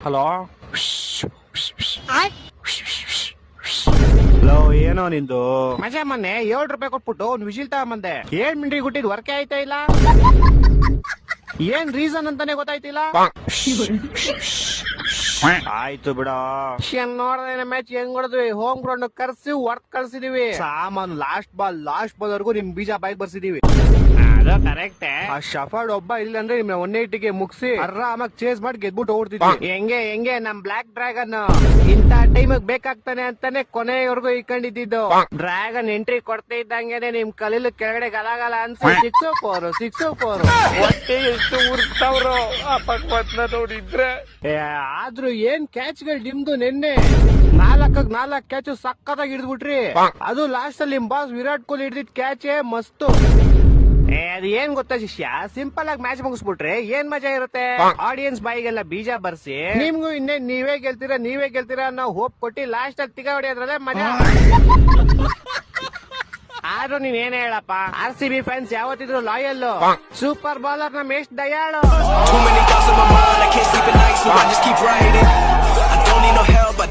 Hello hello, ಏನೋ ನಿಂದು ಮಜಾ? ಮೊನ್ನೆ 7 ರೂಪಾಯಿ ಕೊಟ್ಬಿಟ್ಟು ಒಂದು ವಿಜಿಲ್ ತಗೊಂಬಂದೆ. 7 ಮಿನಿಟ್ ಗುಟ್ಟಿದ್ ವರ್ಕೇ ಆಯ್ತಾ ಇಲ್ಲ. ಏನ್ ರೀಸನ್ ಅಂತಾನೆ ಗೊತ್ತಾಯ್ತಿಲ್ಲ. ಆಯ್ತು ಬಿಡ. ನೋಡ್ದೇನೆ ಮ್ಯಾಚ್ ಹೆಂಗ್ ಹೊಡೆದ್ವಿ. ಹೋಮ್ ಗ್ರೌಂಡ್ ಕರ್ಸಿ ಹೊರ್ತ್ ಕಳ್ಸಿದೀವಿ. ಸಾಮಾನು ಲಾಸ್ಟ್ ಬಾಲ್ ವರ್ಗು ನಿಮ್ ಬೀಜ ಬಾಯ್ಗೆ ಬರ್ಸಿದೀವಿ. ಅದು ಕರೆಕ್ಟ್. ಆ ಶಫರ್ಡ್ ಒಬ್ಬ ಇಲ್ಲ ಅಂದ್ರೆ ನಿಮ್ 180ಗೆ ಮುಗಿಸಿ ಆರಾಮಾಗಿ ಚೇಸ್ ಮಾಡಿ ಗೆದ್ಬಿಟ್ಟು ಓಡ್ತಿದ್ವಿ. ಹೆಂಗೆ ನಮ್ ಬ್ಲಾಕ್ ಡ್ರ್ಯಾಗನ್ ಇಂತ ಟೈಮ್ ಬೇಕಾಗ್ತಾನೆ ಅಂತಾನೆ ಕೊನೆಯವರೆಗೂ ಇಟ್ಕೊಂಡಿದ್ದು. ಡ್ರ್ಯಾಗನ್ ಎಂಟ್ರಿ ಕೊಡ್ತಾ ಇದ್ದಂಗೆನೆ ನಿಮ್ ಕಲೀಲು ಕೆಳಗಡೆ ಗಲಾಗಲ ಅನ್ಸಿ 6-4 ಹೊಟ್ಟೆ ಎಷ್ಟು ಉರ್ತಾವ್ರು ಆ ಪಕ್ವತ್ನ ನೋಡಿದ್ರೆ. ಆದ್ರೂ ಏನ್ ಕ್ಯಾಚ್ ಗಳು ನಿಮ್ದು. ನಿನ್ನೆ 4 ಕ್ಯಾಚ್ ಸಕ್ಕತ್ತಾಗಿ ಹಿಡಿದ್ಬಿಟ್ರಿ. ಅದು ಲಾಸ್ಟ್ ಅಲ್ಲಿ ನಿಮ್ ಬಾಸ್ ವಿರಾಟ್ ಕೊಹ್ಲಿ ಹಿಡಿದಿದ್ ಕ್ಯಾಚ್ ಮಸ್ತು. ಅದ್ ಏನ್ ಗೊತ್ತಾ ಶಿಷ್ಯ, ಸಿಂಪಲ್ ಆಗಿ ಮ್ಯಾಚ್ ಮುಗಿಸ್ಬಿಟ್ರೆ ಏನ್ ಮಜಾ ಇರುತ್ತೆ. ಆಡಿಯನ್ಸ್ ಬಾಯಿಗೆಲ್ಲ ಬೀಜ ಬರ್ಸಿ ನಿಮ್ಗೂ ಇನ್ನೇನ್ ನೀವೇ ಗೆಲ್ತೀರಾ ನಾವು ಹೋಪ್ ಕೊಟ್ಟಿ ಲಾಸ್ಟ್ ಅಲ್ಲಿ ತಿಗ ಹೊಡಿಯೋದ್ರಲ್ಲೇ ಮಜಾ. ಆದ್ರೂ ನೀನ್ ಏನ್ ಹೇಳಪ್ಪ, RCB ಫ್ಯಾನ್ಸ್ ಯಾವತ್ತಿದ್ರು ಲಾಯಲ್. ಸೂಪರ್ ಬೌಲರ್ ನಮ್ ಎಷ್ಟು ದಯಾಳು.